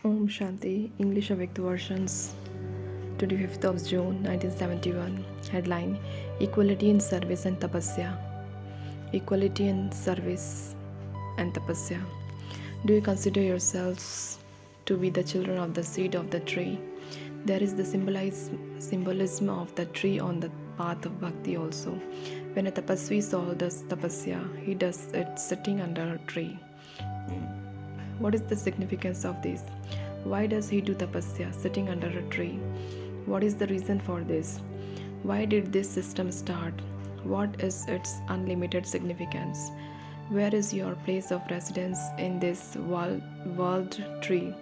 Om Shanti, English Avyakt versions, 25th of June 1971. Headline: Equality in Service and Tapasya. Equality in Service and Tapasya. Do you consider yourselves to be the children of the seed of the tree? There is the symbolism of the tree on the path of bhakti also. When a tapasvi soul does tapasya, he does it sitting under a tree. What is the significance of this? Why does he do tapasya sitting under a tree? What is the reason for this? Why did this system start? What is its unlimited significance? Where is your place of residence in this world tree?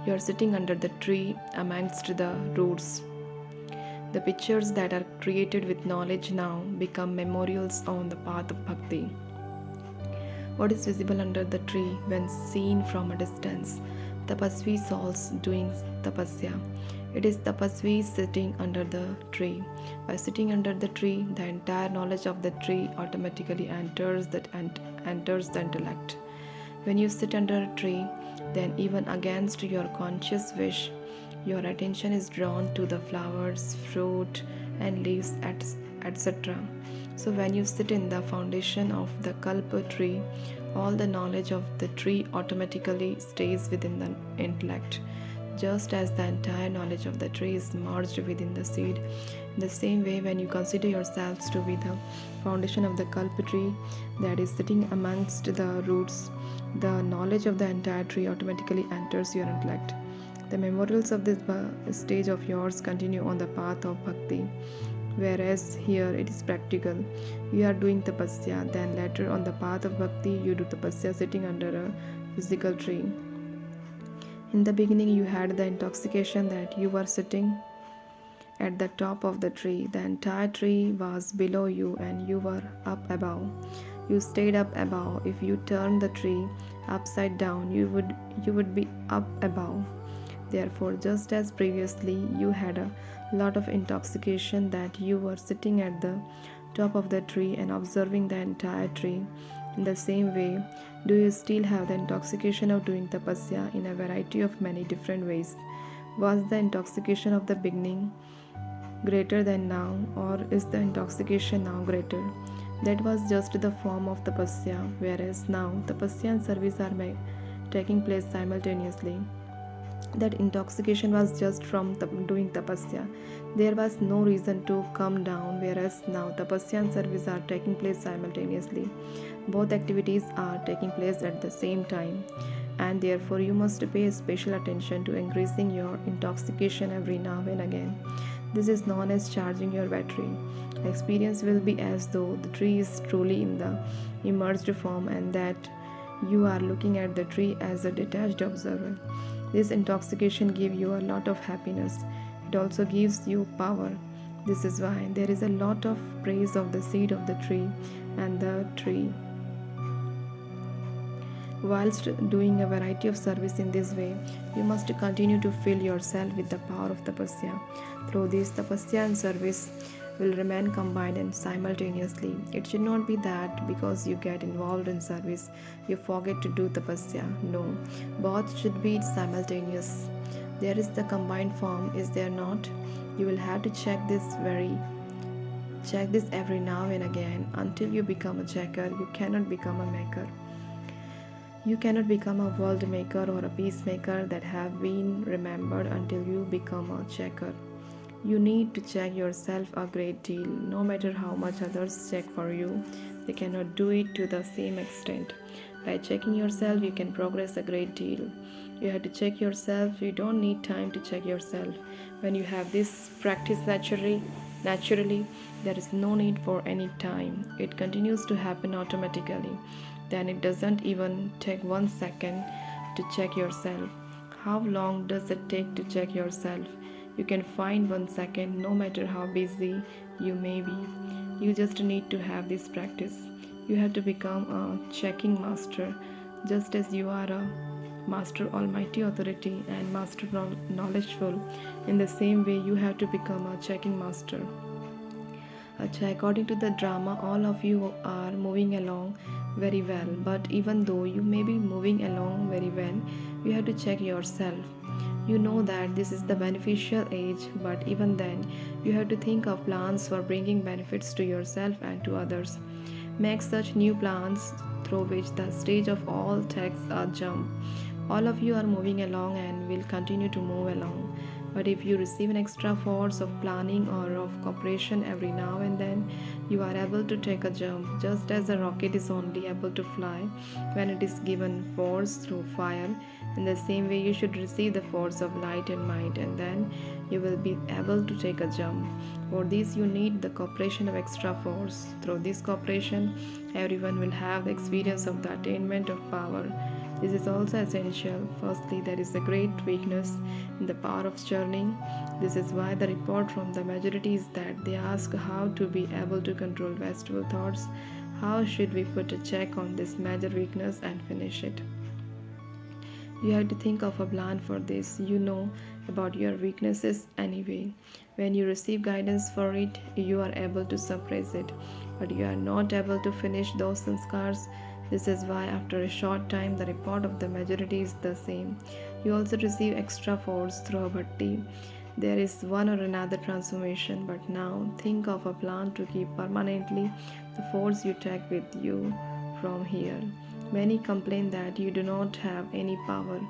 You are sitting under the tree amongst the roots. The pictures that are created with knowledge now become memorials on the path of bhakti. What is visible under the tree when seen from a distance? Tapasvi souls doing tapasya. It is tapasvi sitting under the tree. By sitting under the tree, the entire knowledge of the tree automatically enters the intellect. When you sit under a tree, then even against your conscious wish, your attention is drawn to the flowers, fruit, and leaves, etc. So, when you sit in the foundation of the kalpa tree, all the knowledge of the tree automatically stays within the intellect. Just as the entire knowledge of the tree is merged within the seed, in the same way, when you consider yourselves to be the foundation of the kalpa tree that is sitting amongst the roots, the knowledge of the entire tree automatically enters your intellect. The memorials of this stage of yours continue on the path of bhakti, whereas here it is practical. You are doing tapasya, then later on the path of bhakti, you do tapasya sitting under a physical tree. In the beginning, you had the intoxication that you were sitting at the top of the tree. The entire tree was below you and you were up above. You stayed up above. If you turned the tree upside down, you would be up above. Therefore, just as previously you had a lot of intoxication that you were sitting at the top of the tree and observing the entire tree, in the same way, do you still have the intoxication of doing tapasya in a variety of many different ways? Was the intoxication of the beginning greater than now, or is the intoxication now greater? That was just the form of tapasya, whereas now tapasya and service are taking place simultaneously. That intoxication was just from doing tapasya. There was no reason to come down, whereas now tapasya and service are taking place simultaneously. Both activities are taking place at the same time, and therefore you must pay special attention to increasing your intoxication every now and again. This is known as charging your battery. Experience will be as though the tree is truly in the immersed form and that you are looking at the tree as a detached observer. This intoxication gives you a lot of happiness. It also gives you power. This is why there is a lot of praise of the seed of the tree and the tree. Whilst doing a variety of service in this way, you must continue to fill yourself with the power of tapasya. Through this, tapasya and service will remain combined and simultaneously. It should not be that because you get involved in service, you forget to do tapasya. No, both should be simultaneous. There is the combined form, is there not? You will have to check this every now and again until you become a checker. You cannot become a maker. You cannot become a world maker or a peacemaker that have been remembered until you become a checker. You need to check yourself a great deal. No matter how much others check for you, they cannot do it to the same extent. By checking yourself, you can progress a great deal. You have to check yourself. You don't need time to check yourself. When you have this practice naturally, there is no need for any time. It continues to happen automatically. Then it doesn't even take 1 second to check yourself. How long does it take to check yourself? You can find 1 second no matter how busy you may be. You just need to have this practice. You have to become a checking master, just as you are a master almighty authority and master knowledgeful. In the same way, you have to become a checking master. According to the drama, all of you are moving along very well, but even though you may be moving along very well, you have to check yourself. You know that this is the beneficial age, but even then, you have to think of plans for bringing benefits to yourself and to others. Make such new plans through which the stage of all takes a jump. All of you are moving along and will continue to move along. But if you receive an extra force of planning or of cooperation every now and then, you are able to take a jump, just as a rocket is only able to fly when it is given force through fire. In the same way, you should receive the force of light and might, and then you will be able to take a jump. For this, you need the cooperation of extra force. Through this cooperation, everyone will have the experience of the attainment of power. This is also essential. Firstly, there is a great weakness in the power of churning. This is why the report from the majority is that they ask how to be able to control wasteful thoughts. How should we put a check on this major weakness and finish it? You have to think of a plan for this. You know about your weaknesses anyway. When you receive guidance for it, you are able to suppress it, but you are not able to finish those sanskars. This is why, after a short time, the report of the majority is the same. You also receive extra force through a bhatti. There is one or another transformation, but now think of a plan to keep permanently the force you take with you from here. Many complain that you do not have any power.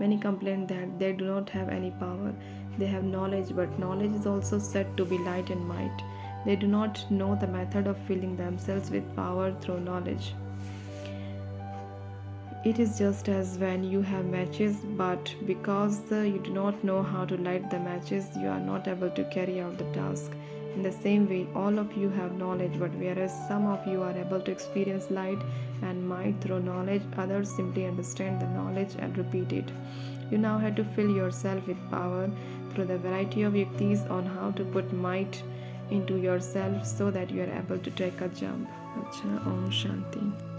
Many complain that they do not have any power. They have knowledge, but knowledge is also said to be light and might. They do not know the method of filling themselves with power through knowledge. It is just as when you have matches, but because you do not know how to light the matches, you are not able to carry out the task. In the same way, all of you have knowledge, but whereas some of you are able to experience light and might through knowledge, others simply understand the knowledge and repeat it. You now have to fill yourself with power through the variety of yuktis on how to put might into yourself so that you are able to take a jump. Acha, Om Shanti.